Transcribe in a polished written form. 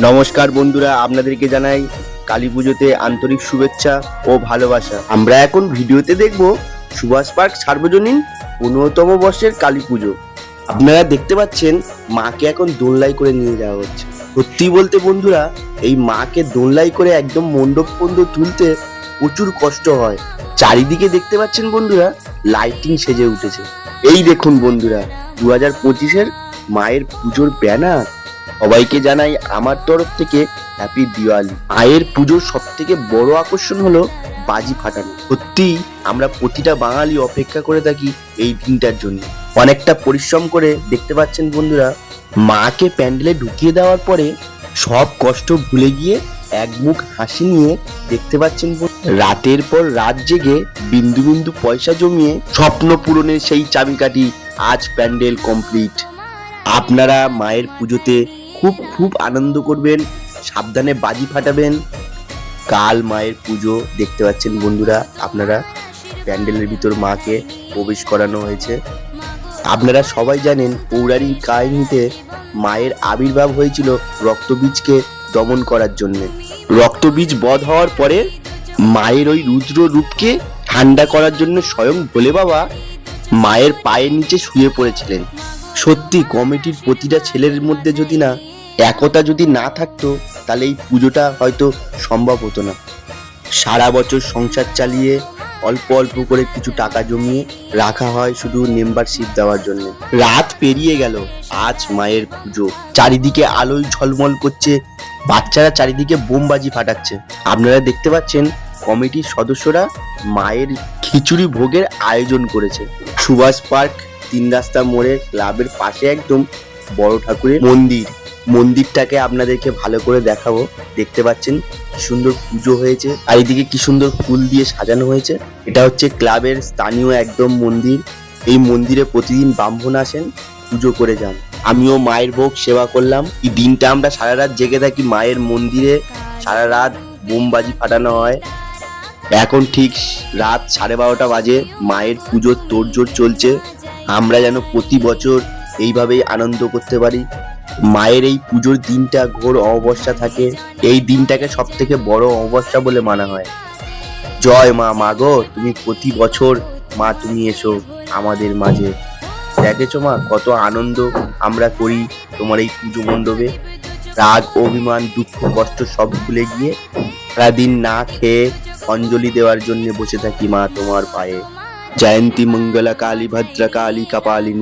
নমস্কার বন্ধুরা, আপনাদেরকে জানাই কালী পুজোতে আন্তরিক শুভেচ্ছা ও ভালোবাসা। আমরা এখন ভিডিওতে দেখব সুভাষ পার্ক সার্বজনীন 15তম বর্ষের কালী পুজো। আপনারা দেখতে পাচ্ছেন মাকে এখন দোলনায় করে নিয়ে যাওয়া হচ্ছে। সত্যি বলতে বন্ধুরা, এই মাকে দোলনায় করে একদম মণ্ডপ পর্যন্ত তুলতে প্রচুর কষ্ট হয়। চারিদিকে দেখতে পাচ্ছেন বন্ধুরা, লাইটিং সেজে উঠেছে। এই দেখুন বন্ধুরা, 2025-এর মায়ের পুজোর ব্যানার। সবাইকে জানাই আমার তরফ থেকে হ্যাপি দিওয়ালি। মায়ের পুজোর সব থেকে বড় আকর্ষণ হলো বাজি ফাটানো। সত্যি আমরা প্রতিটা বাঙালি অপেক্ষা করে থাকি এই দিনটার জন্য। অনেকটা পরিশ্রম করে দেখতে পাচ্ছেন বন্ধুরা, মাকে প্যান্ডেলে ঢুকিয়ে দেওয়ার পরে সব কষ্ট ভুলে গিয়ে এক মুখ হাসি নিয়ে দেখতে পাচ্ছেন রাতের পর রাত জেগে বিন্দু বিন্দু পয়সা জমিয়ে স্বপ্ন পূরণের সেই চাবিকাঠি আজ প্যান্ডেল কমপ্লিট। আপনারা মায়ের পুজোতে খুব আনন্দ করবেন, সাবধানে বাজি ফাটাবেন। কাল মায়ের পুজো দেখতে পাচ্ছেন বন্ধুরা, আপনারা প্যান্ডেলের ভিতর মাকে প্রবেশ করানো হয়েছে। আপনারা সবাই জানেন পৌরাণিক কাহিনীতে মায়ের আবির্ভাব হয়েছিল রক্তবীজকে দমন করার জন্য। রক্তবীজ বধ হওয়ার পরে মায়ের ওই রুদ্র রূপকে ঠান্ডা করার জন্য স্বয়ং ভোলে বাবা মায়ের পায়ের নিচে শুয়ে পড়েছিলেন। সত্যি কমিটির প্রতিটা ছেলের মধ্যে যদি না একতা যদি না থাকতো, তাহলে এই পুজোটা হয়তো সম্ভব হতো না। সারা বছর সংসার চালিয়ে অল্প অল্প করে কিছু টাকা জমিয়ে রাখা হয় শুধু মেম্বারশিপ দেওয়ার জন্য। রাত পেরিয়ে গেল, আজ মায়ের পুজো। চারিদিকে আলোয় ঝলমল করছে, বাচ্চারা চারিদিকে বোমবাজি ফাটাচ্ছে। আপনারা দেখতে পাচ্ছেন কমিটির সদস্যরা মায়ের খিচুড়ি ভোগের আয়োজন করেছে। সুভাষ পার্ক 3 রাস্তা মোড়ের ক্লাবের পাশে একদম বড় ঠাকুরের মন্দিরটাকে আপনাদেরকে ভালো করে দেখাবো। দেখতে পাচ্ছেন কি সুন্দর পুজো হয়েছে, চারিদিকে কি সুন্দর ফুল দিয়ে সাজানো হয়েছে। এটা হচ্ছে ক্লাবের স্থানীয় একদম মন্দির। এই মন্দিরে প্রতিদিন ব্রাহ্মণ আসেন, পুজো করে যান। আমিও মায়ের ভোগ সেবা করলাম। এই দিনটা আমরা সারা রাত জেগে থাকি মায়ের মন্দিরে, সারা রাত বোমবাজি ফাটানো হয়। এখন ঠিক রাত 12:30 বাজে, মায়ের পুজোর তোড়জোড় চলছে। আমরা যেন প্রতি বছর এইভাবেই আনন্দ করতে পারি। মায়ের এই পুজোর দিনটা ঘোর অমাবস্যা থাকে, এই দিনটাকে সব থেকে বড় অমাবস্যা বলে মানা হয়। জয় মা, মাগো তুমি প্রতি বছর মা তুমি এসো আমাদের মাঝে। দেখেছো মা কত আনন্দ আমরা করি তোমার এই পুজো মণ্ডপে। রাগ অভিমান দুঃখ কষ্ট সব ভুলে গিয়ে সারাদিন না খেয়ে অঞ্জলি দেওয়ার জন্য বসে থাকি মা তোমার পায়ে। জয়ন্তী মঙ্গলা কালী ভদ্রা কালী কপালিনী।